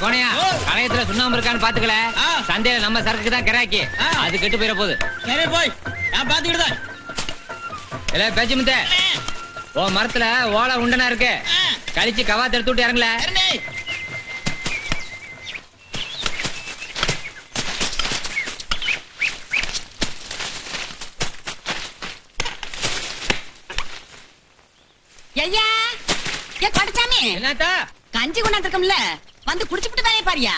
கோணையா கலையத்துல சுண்ணாம்பு இருக்கான்னு பாத்துக்கல. சந்தையில நம்ம சரக்கு தான் கிராக்கி. அது கெட்டு போயிட போகுது. சரி போய் நான் பாத்துக்கிட்டுதான். இல்ல பேச்சு முத்த ஓ மரத்துல ஓலை உண்டனா இருக்கு. கழிச்சு கவாத்து எடுத்து விட்டு இறங்கல. ஐயா ஏ படுச்சாமி என்னத்தா கஞ்சி கொண்டாந்துருக்கோம்ல வந்து குடிச்சுட்டு வேலையை பாரியா.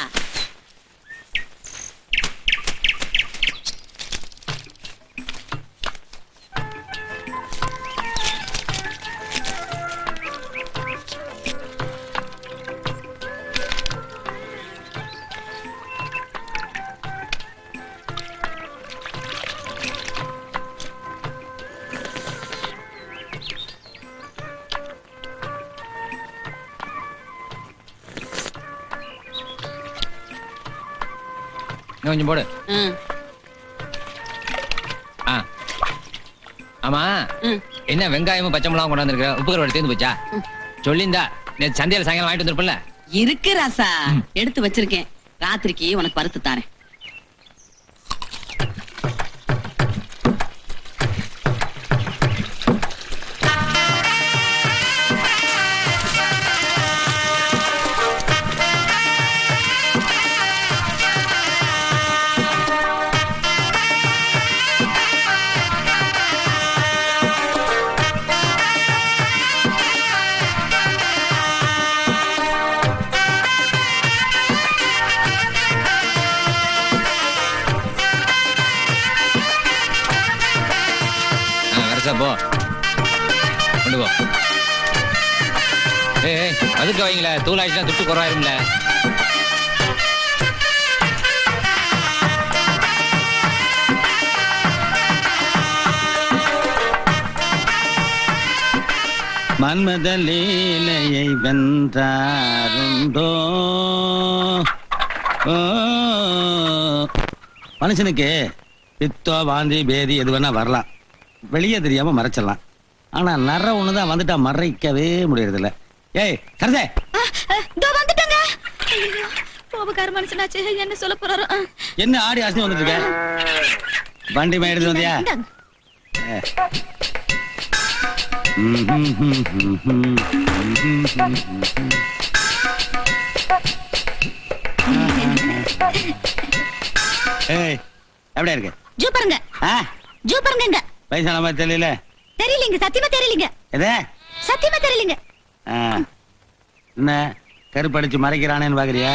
கொஞ்சம் போடு. ஆமா என்ன வெங்காயமும் பச்சை மிளகாவும் கொண்டாந்துருக்க. உப்பு கருவாடு தேர்ந்து போச்சா? சொல்லிந்தா நேற்று சந்தையில சாயங்காலம் வாங்கிட்டு வந்திருப்பல. இருக்கு ராசா எடுத்து வச்சிருக்கேன். ராத்திரிக்கு உனக்கு பருத்து தாரேன். போ கொண்டு போ. அதுக்கு வைங்கள தூள் ஆயிடுச்சுன்னா துட்டு குறவாயிரும்ல. மன்மத லீலையை வென்றாருண்டோ. மனுஷனுக்கு பித்தோ வாந்தி பேதி எது வேணா வரலாம், வெளியே தெரியாம மறைச்சிடலாம். ஆனா நர ஒண்ணுதான் வந்துட்டா மறைக்கவே முடியறது இல்ல. ஏய் சரதே வந்துட்டாங்க. கோபக்கார மனுஷனாச்சு என்ன சொல்ல போறாரு. என்ன ஆடி ஆசி வந்துட்டு இருக்க? வண்டி மே எடுத்து வந்தியா? ஏய் எப்படியா இருக்கு? ஜூ பாருங்க. ஜூ பாருங்க. வயசான மாதிரி தெரியல. தெரியலங்க, சத்தியமா தெரியலங்க. எது? சத்தியமா தெரியலங்க. என்ன கருப்படிச்சு மறைக்கிறானேன்னு பாக்குறியா?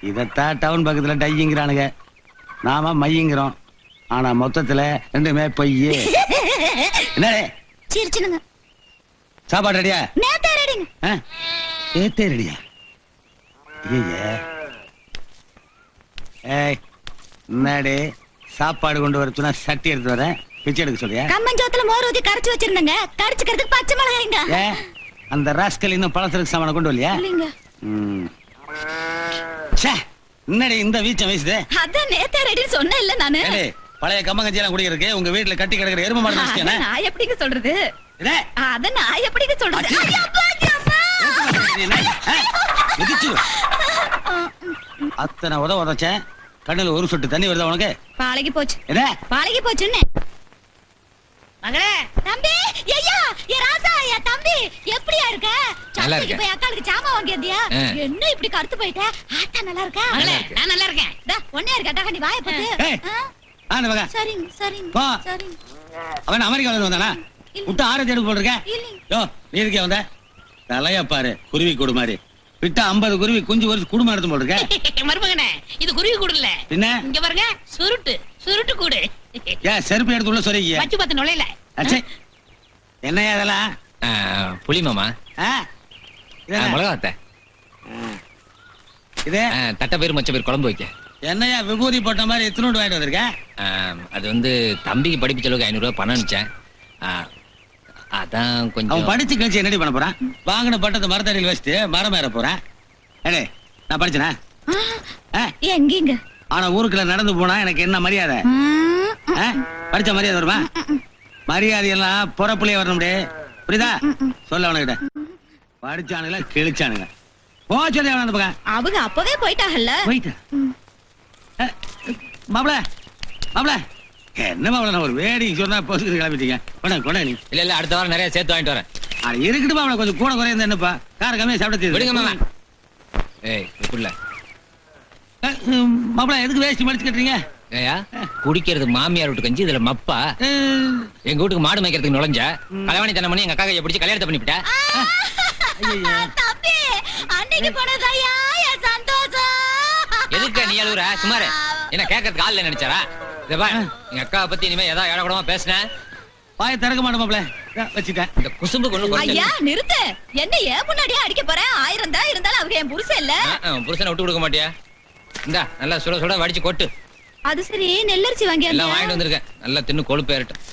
இதத்தான் டவுன் பக்கத்துல டைங்கிறானுங்க, நாம மையங்கிறோம். ஆனா மொத்தத்துல ரெண்டுமே பொய்யே. என்ன சிரிச்சுனுங்க. சாப்பாடு ரெடியா? நேத்தே ரெடிங்க. நேத்தே ரெடியா? ஏய் என்னடி சாப்பாடு கொண்டு வர சொன்னா சட்டி எடுத்து வரேன், பிச்சை எடுக்க சொல்றியா? கம்மஞ்சோத்துல மோர் ஊத்தி கரைச்சு வச்சிருந்தங்க, கரைச்சுக்கிறதுக்கு பச்சை மிளகாய்ங்க. அந்த ராஸ்கல் இன்னும் பழசருக்கு சாமான கொண்டு வரலையா? இல்லங்க. என்னடி இந்த வீச்சம் வயசுது? அதான் நேத்தே ரெடின்னு சொன்னேன் இல்ல நானு. பழைய கம்மங்கஞ்சி எல்லாம் குடிக்கிறதுக்கு உங்க வீட்டுல கட்டி கிடக்குற எருமை மாடு வச்சிட்டேனா? நான் எப்படிங்க சொல்றது? அத நான் எப்படிங்க சொல்றது? அத்தனை உதச்சேன், கண்ணுல ஒரு சொட்டு தண்ணி வருதா உனக்கு? பாலகி போச்சு. என்ன பாலகி போச்சுன்னு மகளே. தம்பி ஐயா ஏ ராசா ஏ தம்பி எப்படியா இருக்க? சந்தைக்கு போய் அக்காளுக்கு சாமா வாங்கியதியா? என்ன இப்படி கருத்து போயிட்ட? ஆத்தா நல்லா இருக்கா? மகளே நான் நல்லா இருக்கேன். ஒண்ணே இருக்கட்டா நீ வாயை போட்டு. சரிங்க சரிங்க சரிங்க. அவன் அமெரிக்கால வந்தானா? விட்டு ஆரஞ்சு எடுத்து போட்டுருக்க. யோ நீ இருக்கே வந்த தலையா பாரு, குருவி கூடு மாதிரி விட்டா 50 குருவி குஞ்சு ஒரு குடும்பம் எடுத்து போட்டுருக்க. மருமகனே இது குருவி கூடு இல்ல. என்ன இங்க பாருங்க, சுருட்டு சுருட்டு கூடு. ஏன் செருப்பு எடுத்து உள்ள சொருகிய? பச்சு பத்து நுழையில. என்னையா அதெல்லாம்? புளி மாமா. மிளகாத்த இது தட்டை பேர் மச்ச பேர் குழம்பு வைக்க. என்னையா விபூதி போட்ட மாதிரி எத்தனோடு வாங்கிட்டு வந்திருக்க? அது வந்து தம்பிக்கு படிப்பு செலவுக்கு 500 ரூபாய் பணம் அனுப்பிச்சேன். அதான் கொஞ்சம் படிச்சு கழிச்சு என்னடி பண்ண போறான்? வாங்கின பட்டத்தை மரத்தடியில் வச்சுட்டு மரம் ஏற போறேன். ஏடே நான் படிச்சனா? எங்கீங்க? ஆனா ஊருக்குள்ள நடந்து போனா எனக்கு என்ன மரியாதை? படிச்ச மரியாதை வருமா? மரியாதை எல்லாம் பொறப்புலயே வரணும். புரியுதா? சொல்ல அவனுக்கிட்ட படிச்சானுங்களா கிழிச்சானுங்க. போ சொல்லி அந்த பக்கம் அவங்க அப்பவே போயிட்டாங்கல்ல. போயிட்டா மாப்பிள மாப்பிள என்ன மாப்பிள நான் ஒரு வேடிக்கை சொன்னா போசுக்கு கிளம்பிட்டீங்க கொண்டா நீ இல்ல அடுத்த வாரம் நிறைய சேர்த்து வாங்கிட்டு வரேன். இருக்கட்டு மாப்பிள கொஞ்சம் கூட குறைய என்னப்பா கார கம்மியா சாப்பிட விடுங்க மாமா. ஏய் இப்படில மாப்பிள எதுக்கு வேஸ்ட் மடிச்சு கட்டுறீங்க? ஏயா குடிக்கிறது மாமியார் வீட்டு கஞ்சி இதுல மப்பா. எங்க வீட்டுக்கு மாடு மேய்க்கிறதுக்கு நுழைஞ்ச கலவாணி தனம் பண்ணி எங்க அக்கா கையை பிடிச்சி கல்யாணத்தை பண்ணிவிட்ட. தம்பி அன்னைக்கு போனதாயா என் சந்தோஷம். எதுக்கு நீ அழுகுற? சுமாரு என்ன கேட்கறதுக்கு ஆள் நினைச்சாரா? இத பாரு எங்க அக்காவை பத்தி இனிமே ஏதாவது ஏடக்கூடமா பேசுனேன் வாய திறக்க மாட்டேன் மாப்பிள வச்சுட்டேன். இந்த குசும்பு கொண்டு ஐயா நிறுத்து. என்ன ஏன் முன்னாடியே அடிக்க போறேன்? 1000 தான் இருந்தாலும் அவங்க என் புருஷன் இல்ல. புருஷனை விட்டு கொடுக்க மாட்டியா? இந்தா நல்லா சுட சுட வடிச்சு கொட்டு. அது சரி நெல்லரிசி வாங்கி எல்லாம் வாங்கிட்டு வந்திருக்கேன். நல்லா தின்னு கொழுப்பு ஏறட்டும்.